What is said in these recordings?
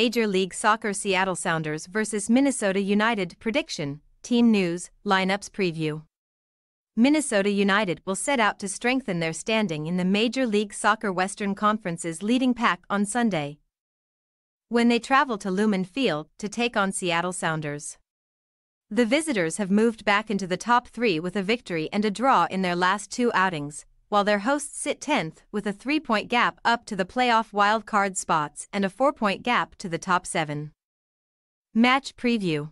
Major League Soccer Seattle Sounders vs Minnesota United prediction, team news, lineups preview. Minnesota United will set out to strengthen their standing in the Major League Soccer Western Conference's leading pack on Sunday, when they travel to Lumen Field to take on Seattle Sounders. The visitors have moved back into the top three with a victory and a draw in their last two outings, while their hosts sit 10th with a 3-point gap up to the playoff wildcard spots and a 4-point gap to the top 7. Match preview.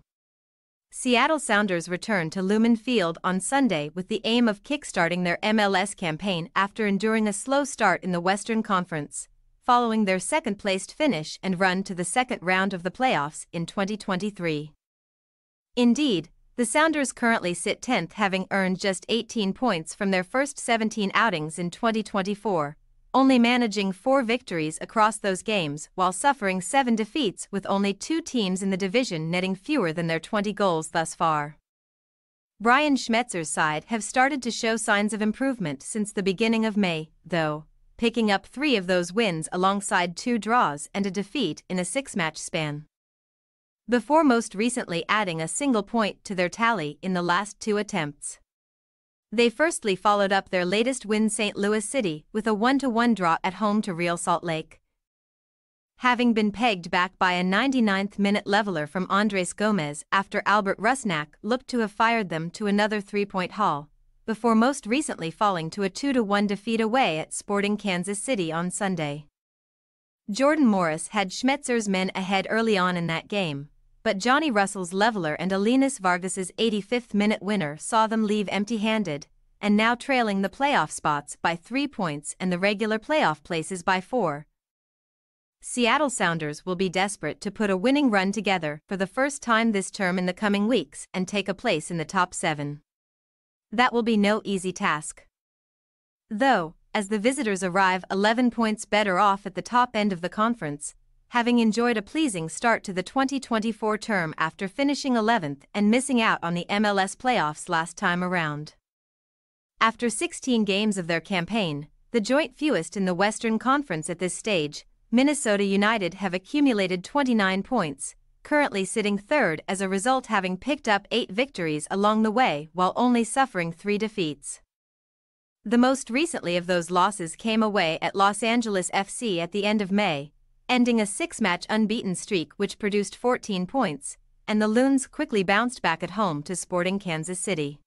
Seattle Sounders return to Lumen Field on Sunday with the aim of kickstarting their MLS campaign after enduring a slow start in the Western Conference, following their second-placed finish and run to the second round of the playoffs in 2023. Indeed, the Sounders currently sit 10th, having earned just 18 points from their first 17 outings in 2024, only managing 4 victories across those games while suffering 7 defeats, with only 2 teams in the division netting fewer than their 20 goals thus far. Brian Schmetzer's side have started to show signs of improvement since the beginning of May, though, picking up 3 of those wins alongside 2 draws and a defeat in a 6-match span, before most recently adding a single point to their tally in the last 2 attempts. They firstly followed up their latest win St. Louis City with a 1-1 draw at home to Real Salt Lake, having been pegged back by a 99th-minute leveler from Andres Gomez after Albert Rusnak looked to have fired them to another 3-point haul, before most recently falling to a 2-1 defeat away at Sporting Kansas City on Sunday. Jordan Morris had Schmetzer's men ahead early on in that game, but Johnny Russell's leveler and Alinas Vargas's 85th-minute winner saw them leave empty-handed, and now trailing the playoff spots by 3 points and the regular playoff places by 4. Seattle Sounders will be desperate to put a winning run together for the first time this term in the coming weeks and take a place in the top 7. That will be no easy task, though, as the visitors arrive 11 points better off at the top end of the conference, having enjoyed a pleasing start to the 2024 term after finishing 11th and missing out on the MLS playoffs last time around. After 16 games of their campaign, the joint fewest in the Western Conference at this stage, Minnesota United have accumulated 29 points, currently sitting third as a result, having picked up 8 victories along the way while only suffering 3 defeats. The most recently of those losses came away at Los Angeles FC at the end of May, ending a 6-match unbeaten streak which produced 14 points, and the Loons quickly bounced back at home to Sporting Kansas City,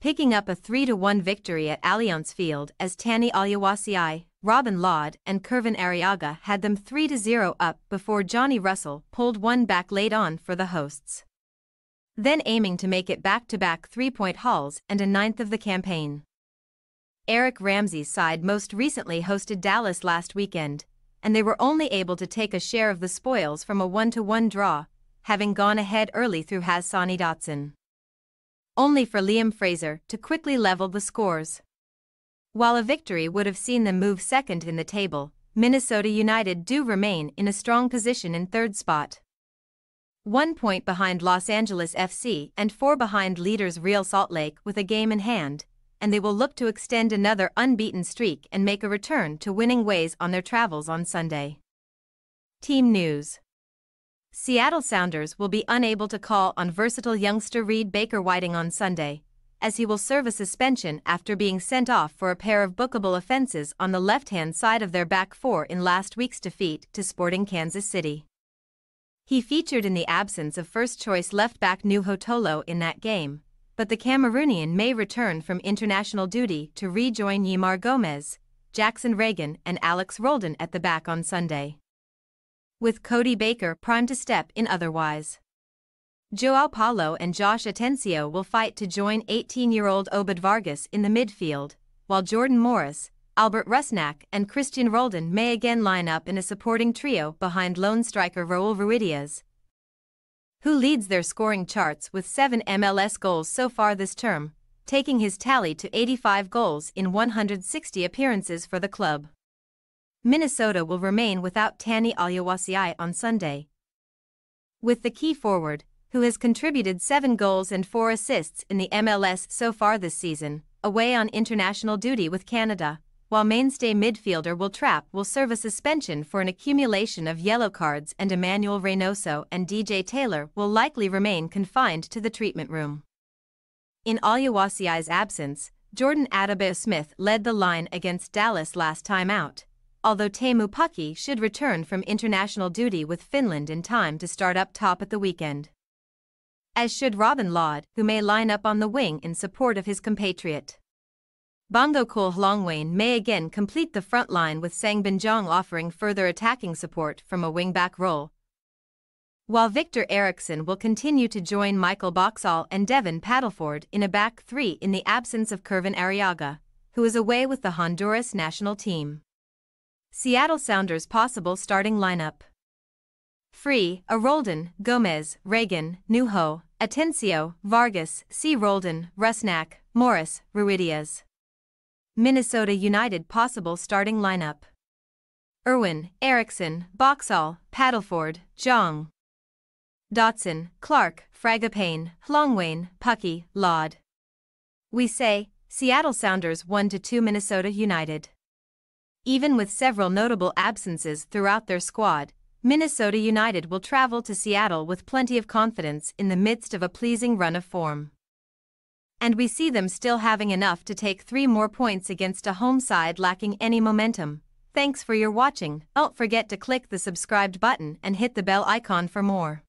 picking up a 3-1 victory at Allianz Field as Tani Aliawasiai, Robin Laud and Kervin Arriaga had them 3-0 up before Johnny Russell pulled one back late on for the hosts, then aiming to make it back-to-back 3-point hauls and a 9th of the campaign. Eric Ramsey's side most recently hosted Dallas last weekend, and they were only able to take a share of the spoils from a 1-1 draw, having gone ahead early through Hassani Dotson, only for Liam Fraser to quickly level the scores. While a victory would have seen them move second in the table, Minnesota United do remain in a strong position in third spot, 1 point behind Los Angeles FC and 4 behind leaders Real Salt Lake with a game in hand, and they will look to extend another unbeaten streak and make a return to winning ways on their travels on Sunday. Team news. Seattle Sounders will be unable to call on versatile youngster Reed Baker-Whiting on Sunday, as he will serve a suspension after being sent off for a pair of bookable offenses on the left-hand side of their back 4 in last week's defeat to Sporting Kansas City. He featured in the absence of first-choice left-back Nuho Tolo in that game, but the Cameroonian may return from international duty to rejoin Yimar Gomez, Jackson Reagan and Alex Roldan at the back on Sunday, with Cody Baker primed to step in otherwise. Joao Paulo and Josh Atencio will fight to join 18-year-old Obed Vargas in the midfield, while Jordan Morris, Albert Rusnak and Christian Roldan may again line up in a supporting trio behind lone striker Raul Ruidiaz, who leads their scoring charts with 7 MLS goals so far this term, taking his tally to 85 goals in 160 appearances for the club. Minnesota will remain without Tani Aliawasiai on Sunday, with the key forward, who has contributed 7 goals and 4 assists in the MLS so far this season, away on international duty with Canada, while mainstay midfielder Will Trapp will serve a suspension for an accumulation of yellow cards, and Emmanuel Reynoso and DJ Taylor will likely remain confined to the treatment room. In Oluwasi's absence, Jordan Adebayo-Smith led the line against Dallas last time out, although Teemu Pukki should return from international duty with Finland in time to start up top at the weekend. As should Robin Lod, who may line up on the wing in support of his compatriot. Bongo Kul Hlongwane may again complete the front line, with Sang Binjong offering further attacking support from a wing-back role, while Victor Eriksson will continue to join Michael Boxall and Devin Paddleford in a back three in the absence of Kervin Arriaga, who is away with the Honduras national team. Seattle Sounders possible starting lineup: Free, Aroldan, Gomez, Reagan, Nuho, Atencio, Vargas, C. Roldan, Rusnak, Morris, Ruidiaz. Minnesota United possible starting lineup: Irwin, Eriksson, Boxall, Paddleford, Jong, Dotson, Clark, Fragapane, Hlongwane, Pukki, Lod. We say, Seattle Sounders 1-2 Minnesota United. Even with several notable absences throughout their squad, Minnesota United will travel to Seattle with plenty of confidence in the midst of a pleasing run of form. And we see them still having enough to take 3 more points against a home side lacking any momentum. Thanks for your watching. Don't forget to click the subscribed button and hit the bell icon for more.